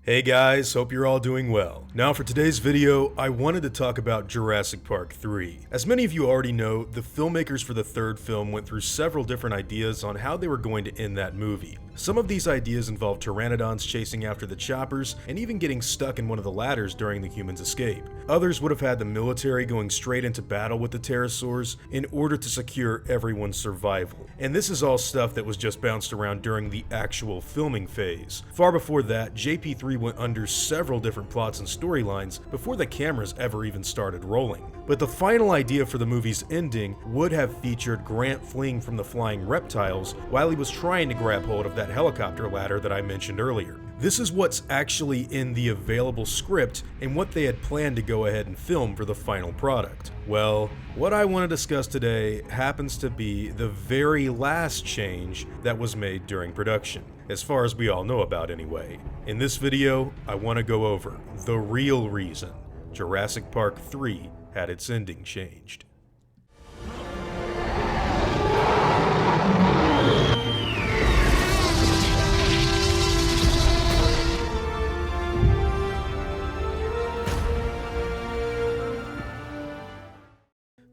Hey guys, hope you're all doing well. Now for today's video, I wanted to talk about Jurassic Park 3. As many of you already know, the filmmakers for the third film went through several different ideas on how they were going to end that movie. Some of these ideas involved Pteranodons chasing after the choppers and even getting stuck in one of the ladders during the humans' escape. Others would have had the military going straight into battle with the pterosaurs in order to secure everyone's survival. And this is all stuff that was just bounced around during the actual filming phase. Far before that, JP3 went under several different plots and storylines before the cameras ever even started rolling. But the final idea for the movie's ending would have featured Grant fleeing from the flying reptiles while he was trying to grab hold of that helicopter ladder that I mentioned earlier. This is what's actually in the available script and what they had planned to go ahead and film for the final product. Well, what I want to discuss today happens to be the very last change that was made during production, as far as we all know about anyway. In this video, I want to go over the real reason Jurassic Park 3 had its ending changed.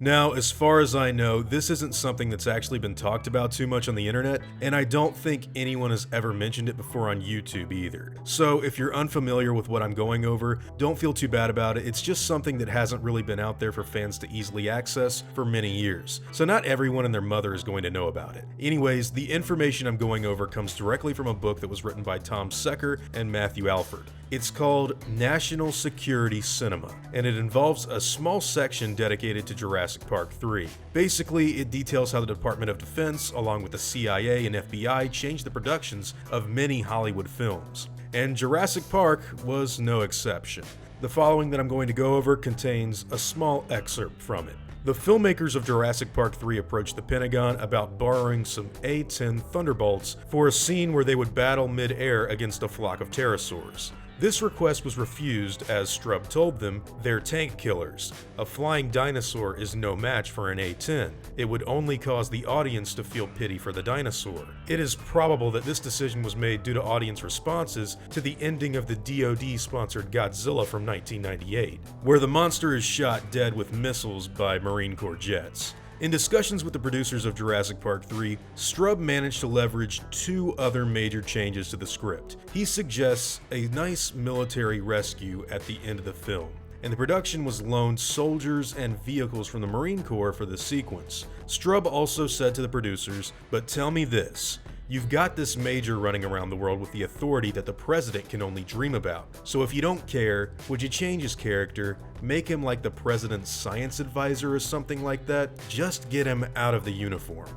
Now, as far as I know, this isn't something that's actually been talked about too much on the internet, and I don't think anyone has ever mentioned it before on YouTube either. So if you're unfamiliar with what I'm going over, don't feel too bad about it. It's just something that hasn't really been out there for fans to easily access for many years. So not everyone and their mother is going to know about it. Anyways, the information I'm going over comes directly from a book that was written by Tom Secker and Matthew Alford. It's called National Security Cinema, and it involves a small section dedicated to Jurassic Park 3. Basically, it details how the Department of Defense, along with the CIA and FBI, changed the productions of many Hollywood films. And Jurassic Park was no exception. The following that I'm going to go over contains a small excerpt from it. The filmmakers of Jurassic Park 3 approached the Pentagon about borrowing some A-10 Thunderbolts for a scene where they would battle mid-air against a flock of pterosaurs. This request was refused as Strub told them, "They're tank killers. A flying dinosaur is no match for an A-10. It would only cause the audience to feel pity for the dinosaur." It is probable that this decision was made due to audience responses to the ending of the DoD-sponsored Godzilla from 1998, where the monster is shot dead with missiles by Marine Corps jets. In discussions with the producers of Jurassic Park 3, Strub managed to leverage two other major changes to the script. He suggests a nice military rescue at the end of the film, and the production was loaned soldiers and vehicles from the Marine Corps for the sequence. Strub also said to the producers, "But tell me this. You've got this major running around the world with the authority that the president can only dream about. So if you don't care, would you change his character, make him like the president's science advisor or something like that? Just get him out of the uniform."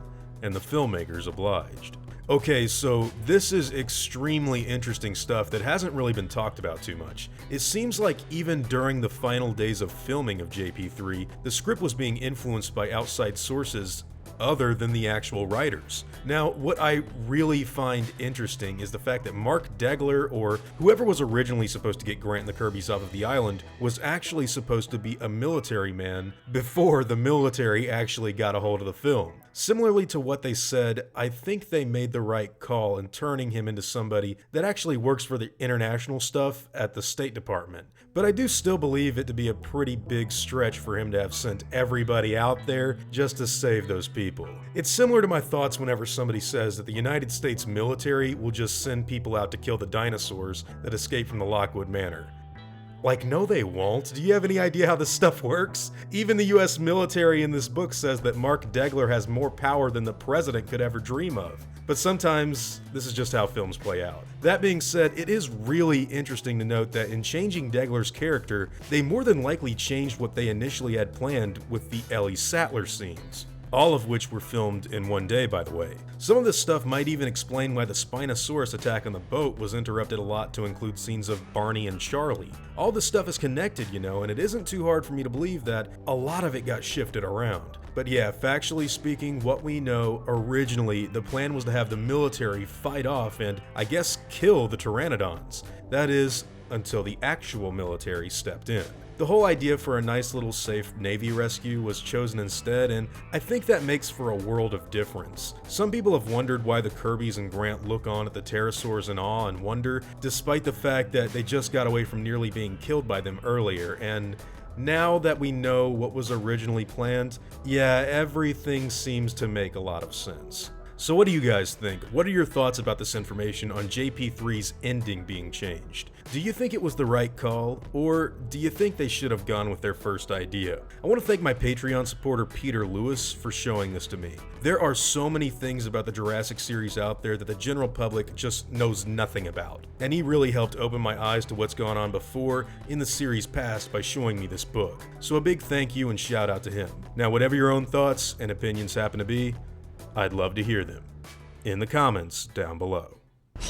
And the filmmakers obliged. Okay, so this is extremely interesting stuff that hasn't really been talked about too much. It seems like even during the final days of filming of JP3, the script was being influenced by outside sources other than the actual writers. Now, what I really find interesting is the fact that Mark Degler, or whoever was originally supposed to get Grant and the Kirbys off of the island, was actually supposed to be a military man before the military actually got a hold of the film. Similarly to what they said, I think they made the right call in turning him into somebody that actually works for the international stuff at the State Department. But I do still believe it to be a pretty big stretch for him to have sent everybody out there just to save those people. It's similar to my thoughts whenever somebody says that the United States military will just send people out to kill the dinosaurs that escaped from the Lockwood Manor. Like, no they won't. Do you have any idea how this stuff works? Even the US military in this book says that Mark Degler has more power than the president could ever dream of. But sometimes, this is just how films play out. That being said, it is really interesting to note that in changing Degler's character, they more than likely changed what they initially had planned with the Ellie Sattler scenes. All of which were filmed in one day, by the way. Some of this stuff might even explain why the Spinosaurus attack on the boat was interrupted a lot to include scenes of Barney and Charlie. All this stuff is connected, you know, and it isn't too hard for me to believe that a lot of it got shifted around. But yeah, factually speaking, what we know, originally, the plan was to have the military fight off and, I guess, kill the Pteranodons. That is, until the actual military stepped in. The whole idea for a nice little safe Navy rescue was chosen instead, and I think that makes for a world of difference. Some people have wondered why the Kirbys and Grant look on at the pterosaurs in awe and wonder, despite the fact that they just got away from nearly being killed by them earlier, and now that we know what was originally planned, yeah, everything seems to make a lot of sense. So what do you guys think? What are your thoughts about this information on JP3's ending being changed? Do you think it was the right call, or do you think they should have gone with their first idea? I want to thank my Patreon supporter Peter Lewis for showing this to me. There are so many things about the Jurassic series out there that the general public just knows nothing about, and he really helped open my eyes to what's gone on before in the series past by showing me this book. So a big thank you and shout out to him. Now whatever your own thoughts and opinions happen to be, I'd love to hear them in the comments down below.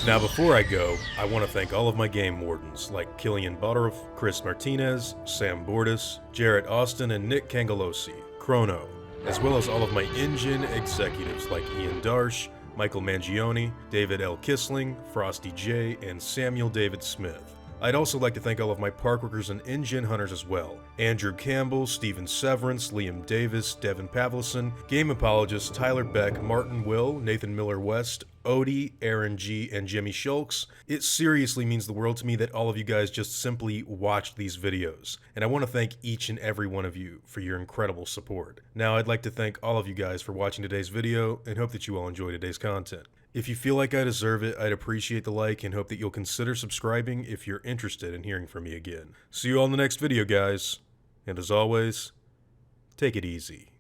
Now before I go, I want to thank all of my game wardens like Killian Bodorov, Chris Martinez, Sam Bordis, Jarrett Austin, and Nick Cangalosi, Chrono, as well as all of my InGen executives like Ian Darsh, Michael Mangione, David L. Kissling, Frosty J, and Samuel David Smith. I'd also like to thank all of my park workers and InGen hunters as well. Andrew Campbell, Steven Severance, Liam Davis, Devin Pavlison, Game Apologist, Tyler Beck, Martin Will, Nathan Miller West, Odie, Aaron G, and Jimmy Schultz. It seriously means the world to me that all of you guys just simply watched these videos, and I want to thank each and every one of you for your incredible support. Now I'd like to thank all of you guys for watching today's video and hope that you all enjoy today's content. If you feel like I deserve it, I'd appreciate the like and hope that you'll consider subscribing if you're interested in hearing from me again. See you all in the next video, guys, and as always, take it easy.